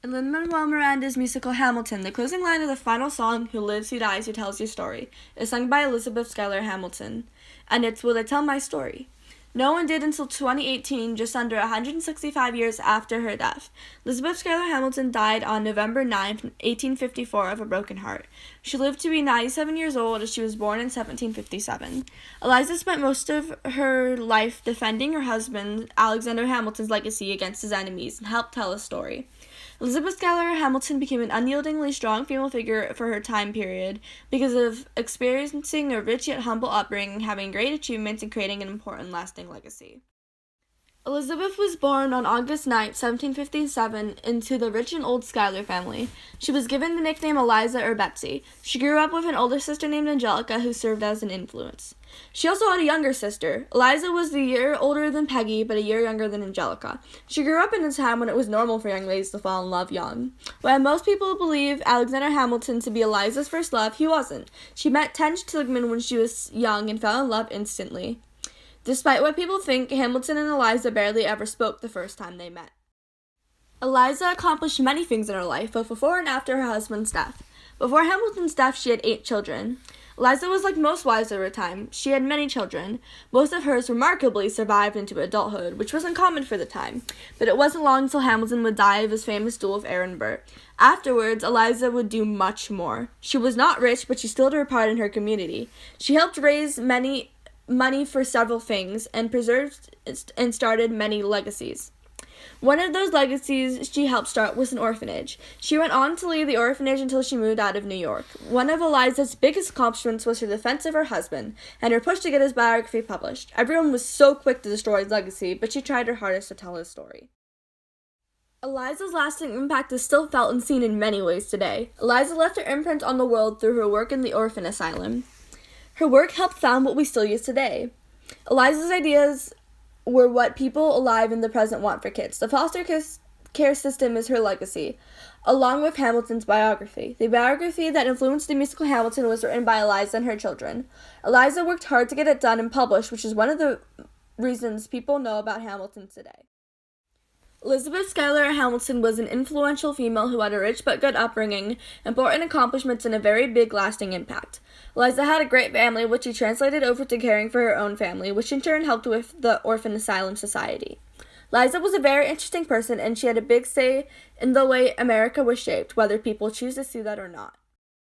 In Lin-Manuel Miranda's musical Hamilton, the closing line of the final song, "Who lives, who dies, who tells your story," is sung by Elizabeth Schuyler Hamilton, and it's "Will They Tell My Story?" No one did until 2018, just under 165 years after her death. Elizabeth Schuyler Hamilton died on November 9, 1854, of a broken heart. She lived to be 97 years old as she was born in 1757. Eliza spent most of her life defending her husband, Alexander Hamilton's legacy against his enemies and helped tell his story. Elizabeth Schuyler Hamilton became an unyieldingly strong female figure for her time period because of experiencing a rich yet humble upbringing, having great achievements, and creating an important lasting legacy. Elizabeth was born on August 9, 1757, into the rich and old Schuyler family. She was given the nickname Eliza or Betsy. She grew up with an older sister named Angelica, who served as an influence. She also had a younger sister. Eliza was a year older than Peggy, but a year younger than Angelica. She grew up in a time when it was normal for young ladies to fall in love young. While most people believe Alexander Hamilton to be Eliza's first love, he wasn't. She met Tench Tilghman when she was young and fell in love instantly. Despite what people think, Hamilton and Eliza barely ever spoke the first time they met. Eliza accomplished many things in her life, both before and after her husband's death. Before Hamilton's death, she had 8 children. Eliza was like most wives of her time. She had many children. Most of hers remarkably survived into adulthood, which was uncommon for the time. But it wasn't long until Hamilton would die of his famous duel with Aaron Burr. Afterwards, Eliza would do much more. She was not rich, but she still did her part in her community. She helped raise money for several things and preserved and started many legacies. One of those legacies she helped start was an orphanage. She went on to lead the orphanage until she moved out of New York. One of Eliza's biggest accomplishments was her defense of her husband and her push to get his biography published. Everyone was so quick to destroy his legacy, but she tried her hardest to tell his story. Eliza's lasting impact is still felt and seen in many ways today. Eliza left her imprint on the world through her work in the orphan asylum. Her work helped found what we still use today. Eliza's ideas were what people alive in the present want for kids. The foster care system is her legacy, along with Hamilton's biography. The biography that influenced the musical Hamilton was written by Eliza and her children. Eliza worked hard to get it done and published, which is one of the reasons people know about Hamilton today. Elizabeth Schuyler Hamilton was an influential female who had a rich but good upbringing, important accomplishments, and a very big lasting impact. Eliza had a great family, which she translated over to caring for her own family, which in turn helped with the Orphan Asylum Society. Eliza was a very interesting person, and she had a big say in the way America was shaped, whether people choose to see that or not.